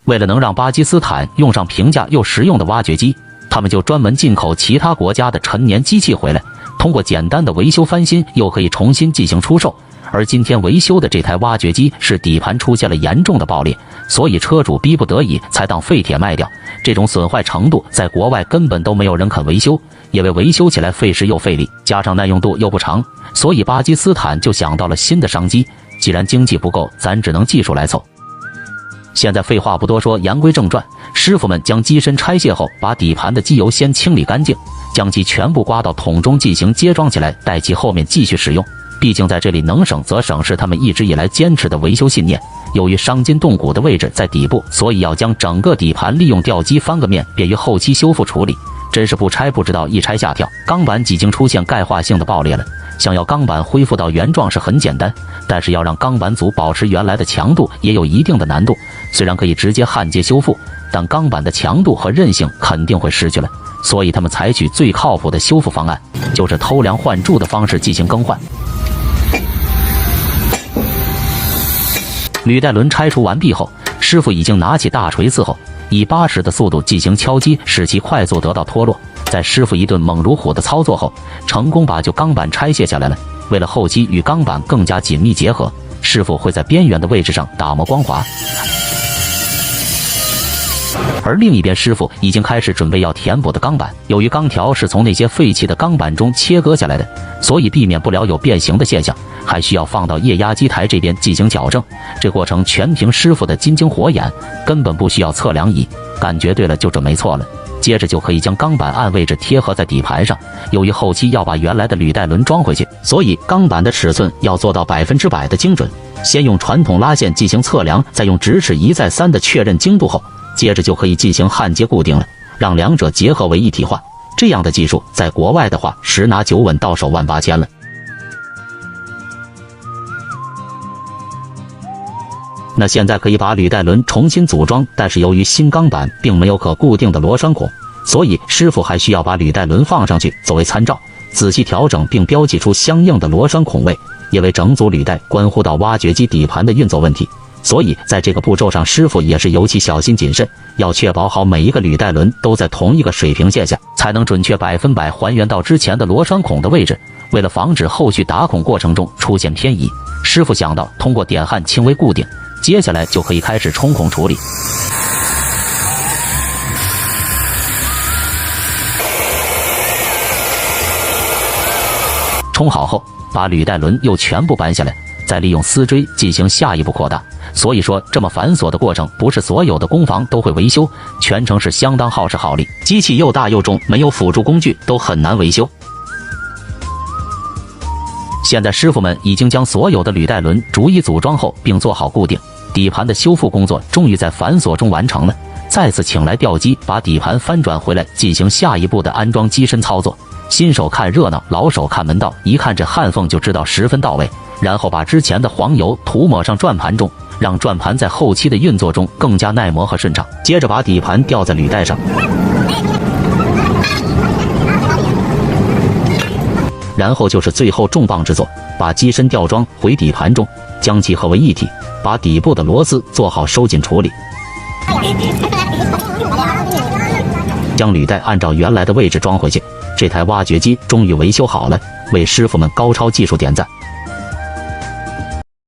为了能让巴基斯坦用上平价又实用的挖掘机，他们就专门进口其他国家的陈年机器回来，通过简单的维修翻新，又可以重新进行出售。而今天维修的这台挖掘机是底盘出现了严重的爆裂，所以车主逼不得已才当废铁卖掉。这种损坏程度在国外根本都没有人肯维修，因为维修起来费时又费力，加上耐用度又不长，所以巴基斯坦就想到了新的商机，既然经济不够，咱只能技术来凑。现在废话不多说，言归正传，师傅们将机身拆卸后，把底盘的机油先清理干净，将其全部刮到桶中进行接装起来，待其后面继续使用。毕竟在这里能省则省是他们一直以来坚持的维修信念。由于伤筋动骨的位置在底部，所以要将整个底盘利用吊机翻个面，便于后期修复处理。真是不拆不知道，一拆吓跳，钢板已经出现钙化性的爆裂了。想要钢板恢复到原状是很简单，但是要让钢板组保持原来的强度也有一定的难度。虽然可以直接焊接修复，但钢板的强度和韧性肯定会失去了，所以他们采取最靠谱的修复方案，就是偷梁换柱的方式进行更换。履带轮拆除完毕后，师傅已经拿起大锤伺候，以80的速度进行敲击，使其快速得到脱落。在师傅一顿猛如虎的操作后，成功把旧钢板拆卸下来了。为了后期与钢板更加紧密结合，师傅会在边缘的位置上打磨光滑。而另一边，师傅已经开始准备要填补的钢板。由于钢条是从那些废弃的钢板中切割下来的，所以避免不了有变形的现象，还需要放到液压机台这边进行矫正。这过程全凭师傅的金睛火眼，根本不需要测量仪，感觉对了就准没错了。接着就可以将钢板按位置贴合在底盘上。由于后期要把原来的履带轮装回去，所以钢板的尺寸要做到100%的精准。先用传统拉线进行测量，再用直尺1再3的确认精度后，接着就可以进行焊接固定了，让两者结合为一体化。这样的技术在国外的话，10拿9稳，到手18000了。那现在可以把履带轮重新组装，但是由于新钢板并没有可固定的螺栓孔，所以师傅还需要把履带轮放上去作为参照，仔细调整并标记出相应的螺栓孔位。因为整组履带关乎到挖掘机底盘的运作问题，所以在这个步骤上，师傅也是尤其小心谨慎，要确保好每一个履带轮都在同一个水平线下，才能准确100%还原到之前的螺栓孔的位置。为了防止后续打孔过程中出现偏移，师傅想到通过点焊轻微固定，接下来就可以开始冲孔处理。冲好后，把履带轮又全部扳下来，再利用丝锥进行下一步扩大。所以说，这么繁琐的过程，不是所有的工坊都会维修，全程是相当耗时耗力，机器又大又重，没有辅助工具都很难维修。现在师傅们已经将所有的履带轮逐一组装后，并做好固定，底盘的修复工作终于在繁琐中完成了。再次请来吊机，把底盘翻转回来，进行下一步的安装机身操作。新手看热闹，老手看门道，一看这焊缝就知道十分到位。然后把之前的黄油涂抹上转盘中，让转盘在后期的运作中更加耐磨和顺畅。接着把底盘吊在履带上，然后就是最后重磅之作，把机身吊装回底盘中，将其合为一体，把底部的螺丝做好收紧处理，将履带按照原来的位置装回去。这台挖掘机终于维修好了，为师傅们高超技术点赞。